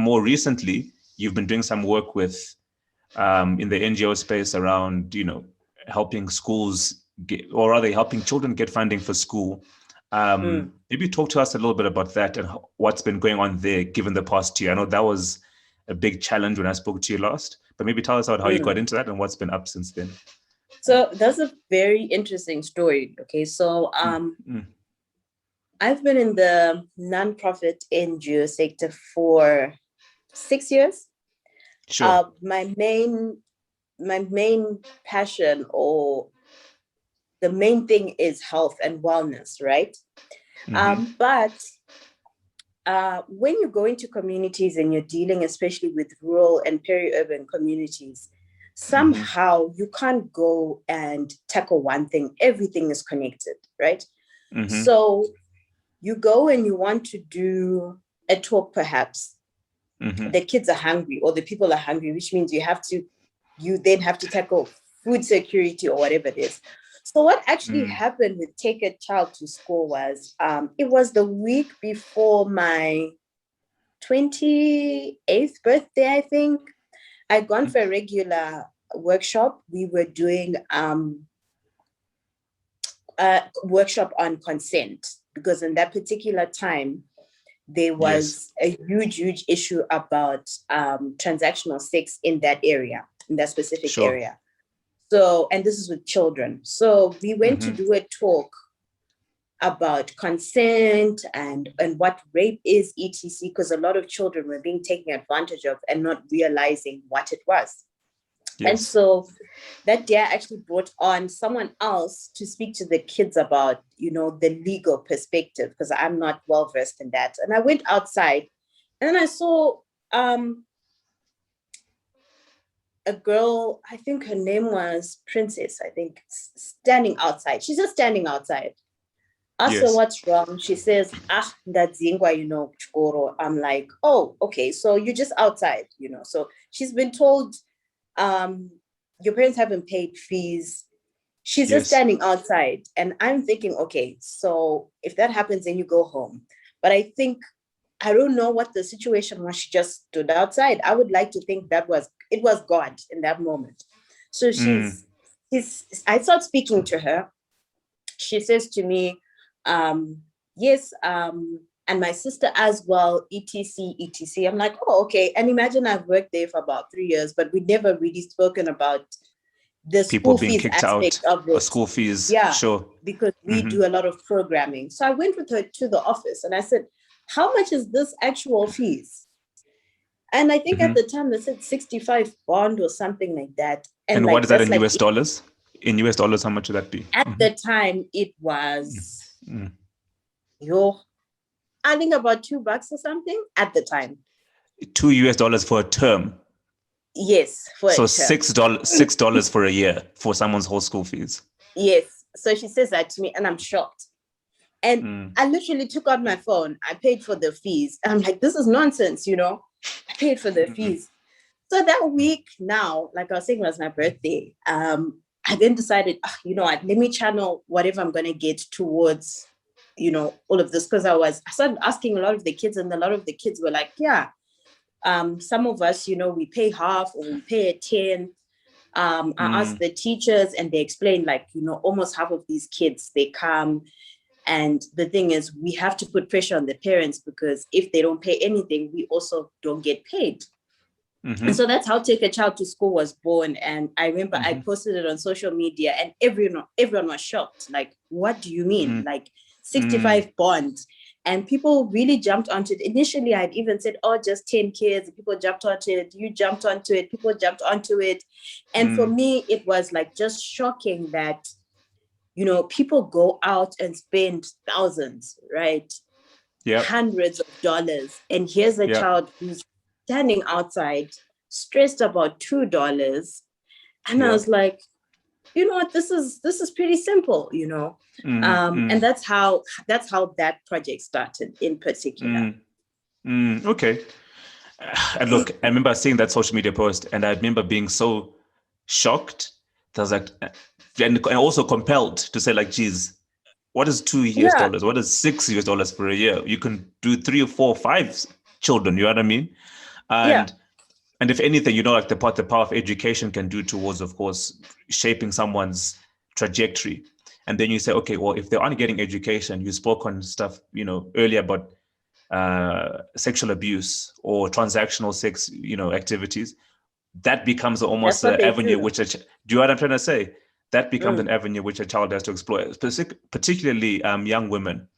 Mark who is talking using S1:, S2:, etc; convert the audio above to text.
S1: more recently, you've been doing some work with in the NGO space around, helping schools get, or rather helping children get funding for school. Maybe talk to us a little bit about that and what's been going on there given the past year. I know that was a big challenge when I spoke to you last, but maybe tell us about how you got into that and what's been up since then.
S2: So that's a very interesting story. Okay, so I've been in the nonprofit NGO sector for 6 years.
S1: Sure.
S2: My main passion, or the main thing, is health and wellness, right? But when you go into communities and you're dealing especially with rural and peri-urban communities, somehow you can't go and tackle one thing. Everything is connected, right? So you go and you want to do a talk, perhaps. The kids are hungry or the people are hungry, which means you then have to tackle food security or whatever it is. So what actually happened with Take a Child to School was, it was the week before my 28th birthday, I think. I'd gone for a regular workshop. We were doing a workshop on consent, because in that particular time, there was a huge issue about transactional sex in that area, in that specific area. So, and this is with children. So we went to do a talk about consent and what rape is, etc., because a lot of children were being taken advantage of and not realizing what it was. And so that day I actually brought on someone else to speak to the kids about, the legal perspective, because I'm not well versed in that. And I went outside and then I saw a girl, I think her name was Princess, I think, standing outside. She's just standing outside. Ask her what's wrong. She says, that's Zingwa, Chikoro. I'm like, oh, okay, so you're just outside, So she's been told, your parents haven't paid fees. She's just standing outside. And I'm thinking, okay, so if that happens, then you go home. But I don't know what the situation was. She just stood outside. I would like to think it was God in that moment. So I start speaking to her. She says to me, yes, and my sister as well, etc. I'm like, oh, okay. And imagine I've worked there for about 3 years, but we never really spoken about the
S1: people
S2: school
S1: being
S2: fees
S1: kicked
S2: aspect
S1: out
S2: of it.
S1: or school fees.
S2: Yeah,
S1: sure.
S2: Because we do a lot of programming. So I went with her to the office and I said, how much is this actual fees? And I think at the time they said 65 bond or something like that.
S1: And what is that in US dollars? In US dollars, how much would that be?
S2: At the time, it was, I think about $2 or something at the time.
S1: $2 for a term?
S2: Yes, for
S1: so
S2: a term.
S1: $6 for a year for someone's whole school fees?
S2: Yes. So she says that to me and I'm shocked. And I literally took out my phone. I paid for the fees. And I'm like, this is nonsense, I paid for the fees. So that week now, like I was saying, was my birthday. I then decided, let me channel whatever I'm going to get towards, all of this. Because I started asking a lot of the kids, and a lot of the kids were like, some of us, we pay half or we pay a 10. I asked the teachers and they explained, like, almost half of these kids, they come. And the thing is, we have to put pressure on the parents, because if they don't pay anything, we also don't get paid. And so that's how Take a Child to School was born. And I remember I posted it on social media and everyone was shocked. Like, what do you mean? Like 65 bonds. And people really jumped onto it. Initially, I'd even said, oh, just 10 kids. People jumped onto it. You jumped onto it. People jumped onto it. And for me, it was like just shocking that, people go out and spend thousands, right?
S1: Yep.
S2: Hundreds of dollars. And here's a child who's standing outside, stressed about $2. And I was like, you know what, this is pretty simple, and that's how that project started in particular.
S1: Okay. And look, I remember seeing that social media post and I remember being so shocked. I was like, and also compelled to say, like, geez, what is $2? What is $6 for a year? You can do 3 or 4 or 5 children, you know what I mean? And and if anything, like the power of education can do towards, of course, shaping someone's trajectory. And then you say, okay, well, if they aren't getting education, you spoke on stuff, earlier about sexual abuse or transactional sex, activities. That becomes almost an avenue which, do you know what I'm trying to say? That becomes an avenue which a child has to explore, particularly young women.